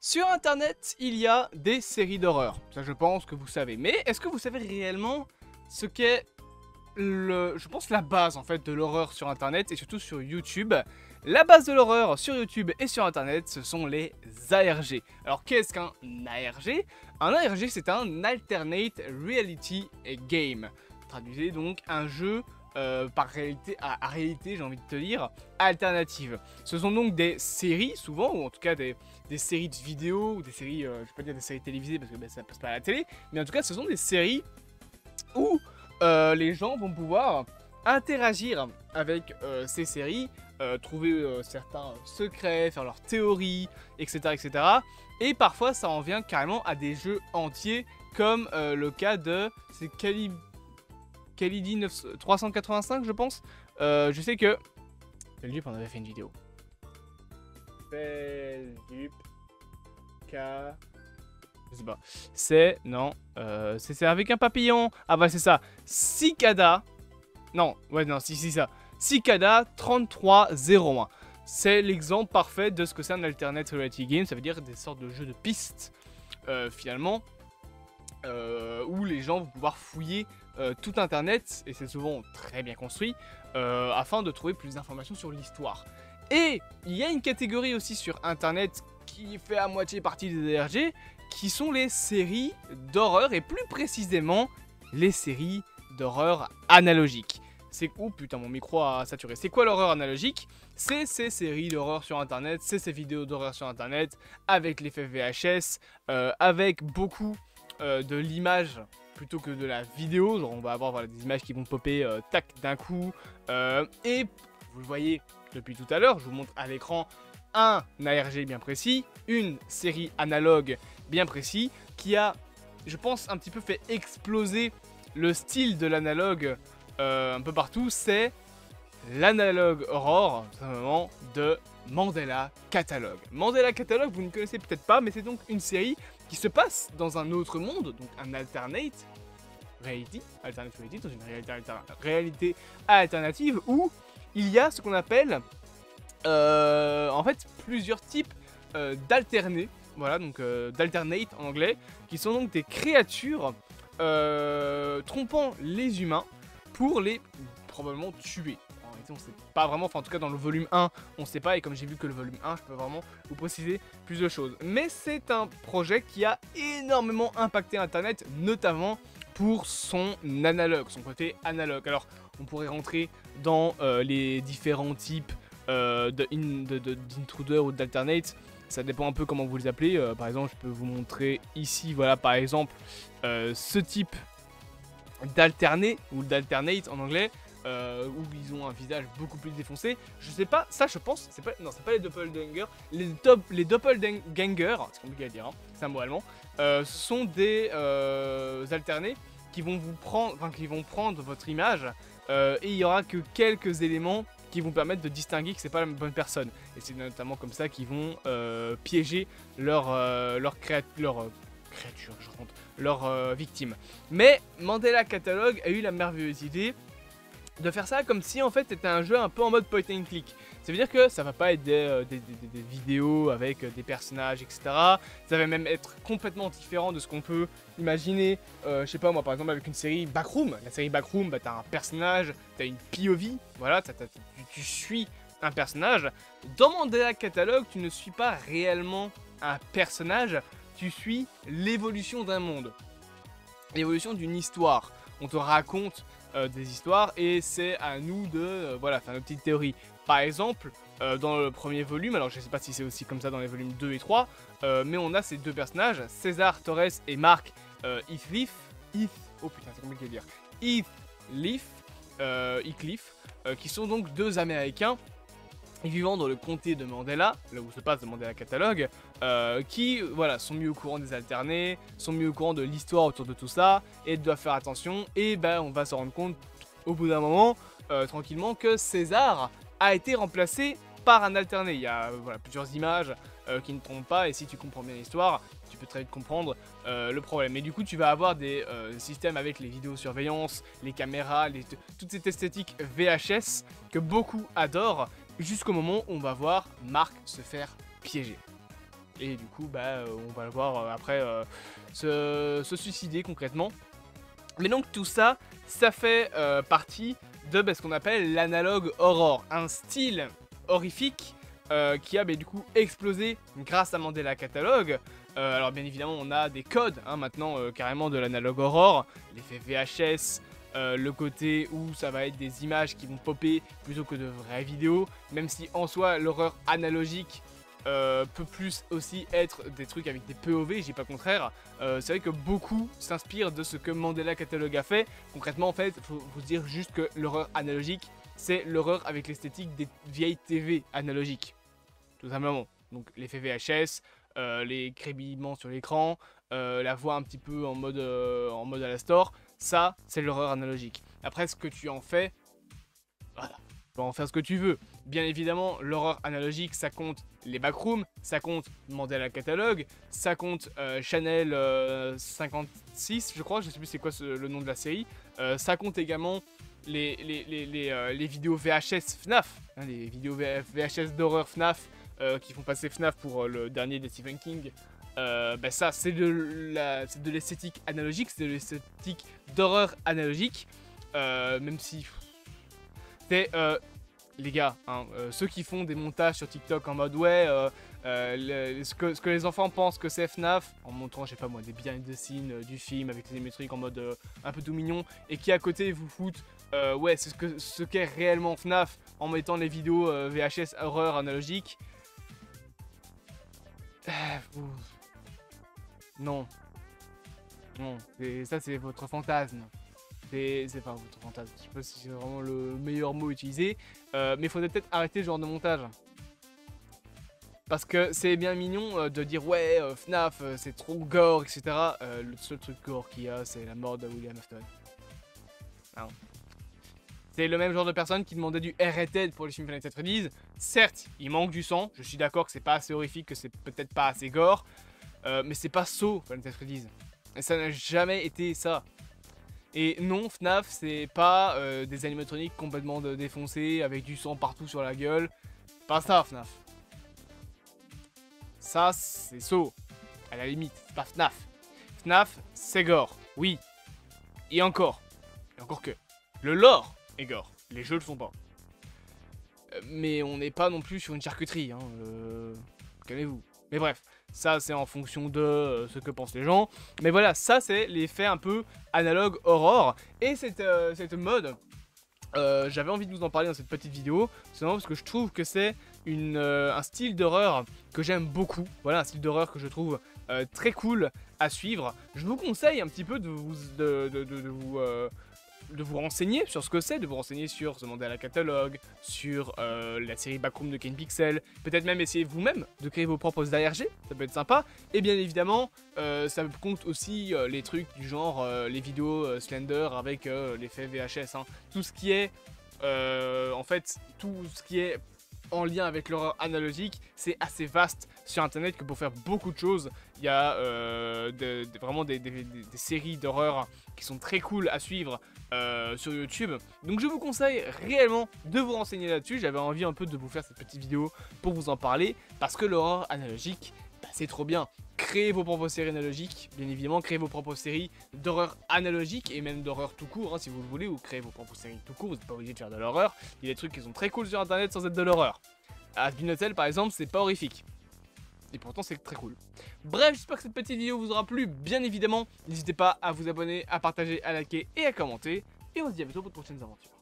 Sur internet, il y a des séries d'horreur. Ça, je pense que vous savez. Mais est-ce que vous savez réellement ce qu'est je pense la base en fait de l'horreur sur internet et surtout sur YouTube? La base de l'horreur sur YouTube et sur internet, ce sont les ARG. Alors qu'est-ce qu'un ARG? Un ARG, c'est un Alternate Reality Game. Traduisez donc un jeu par réalité à réalité, j'ai envie de te dire, alternative. Ce sont donc des séries, souvent, ou en tout cas des séries de vidéos, ou des séries, je vais pas dire des séries télévisées parce que ça passe pas à la télé, mais en tout cas ce sont des séries où les gens vont pouvoir interagir avec ces séries, trouver certains secrets, faire leurs théories, etc., etc. Et parfois ça en vient carrément à des jeux entiers, comme le cas de... C'est Kalidi 385 je pense. Je sais que... Feldup en avait fait une vidéo. Feldup... Je sais pas. C'est... Non. C'est avec un papillon. Ah bah c'est ça. Cicada. Non. Ouais non, si ça. Cicada 3301. C'est l'exemple parfait de ce que c'est un alternate reality game. Ça veut dire des sortes de jeux de pistes. Finalement. Où les gens vont pouvoir fouiller tout internet. Et c'est souvent très bien construit. Afin de trouver plus d'informations sur l'histoire. Et il y a une catégorie aussi sur internet qui fait à moitié partie des ARG, qui sont les séries d'horreur, et plus précisément les séries d'horreur analogiques. C'est... Oh putain, mon micro a saturé. C'est quoi l'horreur analogique? C'est ces séries d'horreur sur internet, c'est ces vidéos d'horreur sur internet, avec l'effet VHS, avec beaucoup de l'image plutôt que de la vidéo. Genre on va avoir voilà, des images qui vont popper tac d'un coup, et vous le voyez depuis tout à l'heure, je vous montre à l'écran un ARG bien précis, une série analogue bien précis, qui a, je pense, un petit peu fait exploser le style de l'analogue un peu partout. C'est l'analogue horror, tout simplement, de Mandela Catalogue. Mandela Catalogue, vous ne connaissez peut-être pas, mais c'est donc une série qui se passe dans un autre monde, donc un alternate reality, dans une réalité alternative, où il y a ce qu'on appelle en fait plusieurs types d'alternés, voilà, donc d'alternate en anglais, qui sont donc des créatures trompant les humains pour les probablement tuer. En réalité on sait pas vraiment, enfin en tout cas dans le volume 1 on sait pas, et comme j'ai vu que le volume 1 je peux vraiment vous préciser plus de choses. Mais c'est un projet qui a énormément impacté internet, notamment pour son analogue, son côté analogue. Alors on pourrait rentrer dans les différents types d'intruder ou d'alternate, ça dépend un peu comment vous les appelez. Par exemple, je peux vous montrer ici, voilà, par exemple, ce type d'alterné ou d'alternate en anglais, où ils ont un visage beaucoup plus défoncé. Je sais pas, ça je pense, c'est pas, non, c'est pas les doppelgangers, les doppelgangers, c'est compliqué à dire, hein, c'est un mot allemand, ce sont des alternés qui vont vous prendre, enfin qui vont prendre votre image, et il y aura que quelques éléments qui vont permettre de distinguer que c'est pas la bonne personne. Et c'est notamment comme ça qu'ils vont piéger leur créature, leur victime. Mais Mandela Catalogue a eu la merveilleuse idée de faire ça comme si en fait c'était un jeu un peu en mode point and click. Ça veut dire que ça va pas être des vidéos avec des personnages, etc. Ça va même être complètement différent de ce qu'on peut imaginer, je sais pas moi, par exemple avec une série Backroom. La série Backroom, bah, t'as un personnage, t'as une POV, voilà, tu suis un personnage. Dans Mandela Catalogue, tu ne suis pas réellement un personnage, tu suis l'évolution d'un monde, l'évolution d'une histoire. On te raconte des histoires et c'est à nous de voilà, faire nos petites théories. Par exemple, dans le premier volume, alors je sais pas si c'est aussi comme ça dans les volumes 2 et 3, mais on a ces deux personnages, César Torres et Mark Heathcliff, oh putain c'est compliqué à dire, Heathcliff, qui sont donc deux Américains vivant dans le comté de Mandela, là où se passe le Mandela Catalogue, qui voilà, sont mis au courant des alternés, sont mis au courant de l'histoire autour de tout ça, et doivent faire attention, et ben on va se rendre compte au bout d'un moment, tranquillement, que César a été remplacé par un alterné. Il y a voilà, plusieurs images qui ne trompent pas, et si tu comprends bien l'histoire, tu peux très vite comprendre le problème. Et du coup tu vas avoir des systèmes avec les vidéosurveillance, les caméras, toute cette esthétique VHS que beaucoup adorent, jusqu'au moment où on va voir Marc se faire piéger. et du coup bah on va le voir après se suicider concrètement. Mais donc tout ça, ça fait partie de ce qu'on appelle l'analogue horror, un style horrifique qui a du coup explosé grâce à Mandela Catalogue. Alors bien évidemment on a des codes maintenant carrément de l'analogue horror, l'effet VHS, le côté où ça va être des images qui vont popper plutôt que de vraies vidéos, même si en soi l'horreur analogique peut plus aussi être des trucs avec des POV, je dis pas le contraire. C'est vrai que beaucoup s'inspirent de ce que Mandela Catalogue a fait. Concrètement en fait, faut vous dire juste que l'horreur analogique, c'est l'horreur avec l'esthétique des vieilles TV analogiques, tout simplement. Donc l'effet VHS, les crébillements sur l'écran, la voix un petit peu en mode à la store, ça c'est l'horreur analogique. Après ce que tu en fais, voilà, tu peux en faire ce que tu veux. Bien évidemment, l'horreur analogique, ça compte les backrooms, ça compte Mandela Catalogue, ça compte Chanel 56, je crois, je sais plus c'est quoi le nom de la série. Ça compte également les vidéos VHS FNAF, les vidéos VHS d'horreur FNAF qui font passer FNAF pour le dernier de Stephen King. Ça, c'est de l'esthétique analogique, c'est de l'esthétique d'horreur analogique, même si... les gars, ceux qui font des montages sur TikTok en mode ouais, ce que les enfants pensent que c'est FNAF, en montrant, je sais pas moi, des behind the scenes du film avec des métriques en mode un peu tout mignon, et qui à côté vous foutent, ouais, c'est ce qu'est réellement FNAF en mettant les vidéos VHS horreur analogique. Non. Non, ça c'est votre fantasme. C'est pas votre fantasme, je sais pas si c'est vraiment le meilleur mot utilisé, mais il faudrait peut-être arrêter ce genre de montage. Parce que c'est bien mignon de dire ouais, FNAF c'est trop gore, etc. Le seul truc gore qu'il y a, c'est la mort de William Afton. C'est le même genre de personne qui demandait du R-rated pour les films Final Fantasy. Certes, il manque du sang, je suis d'accord que c'est pas assez horrifique, que c'est peut-être pas assez gore, mais c'est pas so Final Fantasy. Et ça n'a jamais été ça. Et non, FNAF, c'est pas des animatroniques complètement défoncés avec du sang partout sur la gueule. Pas ça, FNAF. Ça, c'est so. À la limite, c'est pas FNAF. FNAF, c'est gore, oui. Et encore que. Le lore est gore, les jeux le sont pas. Mais on n'est pas non plus sur une charcuterie, calmez-vous. Mais bref, ça c'est en fonction de ce que pensent les gens. Mais voilà, ça c'est l'effet un peu analogue horror. Et cette mode, j'avais envie de vous en parler dans cette petite vidéo, seulement parce que je trouve que c'est un style d'horreur que j'aime beaucoup. Voilà, un style d'horreur que je trouve très cool à suivre. Je vous conseille un petit peu de vous renseigner sur ce que c'est, de vous renseigner sur The Mandela Catalogue, sur la série Backroom de Ken Pixel, peut-être même essayer vous-même de créer vos propres ARG, ça peut être sympa, et bien évidemment, ça compte aussi les trucs du genre les vidéos Slender avec l'effet VHS, tout ce qui est, en fait, tout ce qui est en lien avec l'horreur analogique, c'est assez vaste sur internet que pour faire beaucoup de choses, il y a vraiment des séries d'horreur qui sont très cool à suivre sur YouTube. Donc je vous conseille réellement de vous renseigner là-dessus. J'avais envie un peu de vous faire cette petite vidéo pour vous en parler, parce que l'horreur analogique, c'est trop bien. Créez vos propres séries analogiques, bien évidemment, créez vos propres séries d'horreur analogique et même d'horreur tout court, si vous le voulez, ou créez vos propres séries tout court, vous n'êtes pas obligé de faire de l'horreur. Il y a des trucs qui sont très cool sur internet sans être de l'horreur. Hazbin Hotel par exemple, c'est pas horrifique. Et pourtant c'est très cool. Bref, j'espère que cette petite vidéo vous aura plu, bien évidemment. N'hésitez pas à vous abonner, à partager, à liker et à commenter. Et on se dit à bientôt pour de prochaines aventures.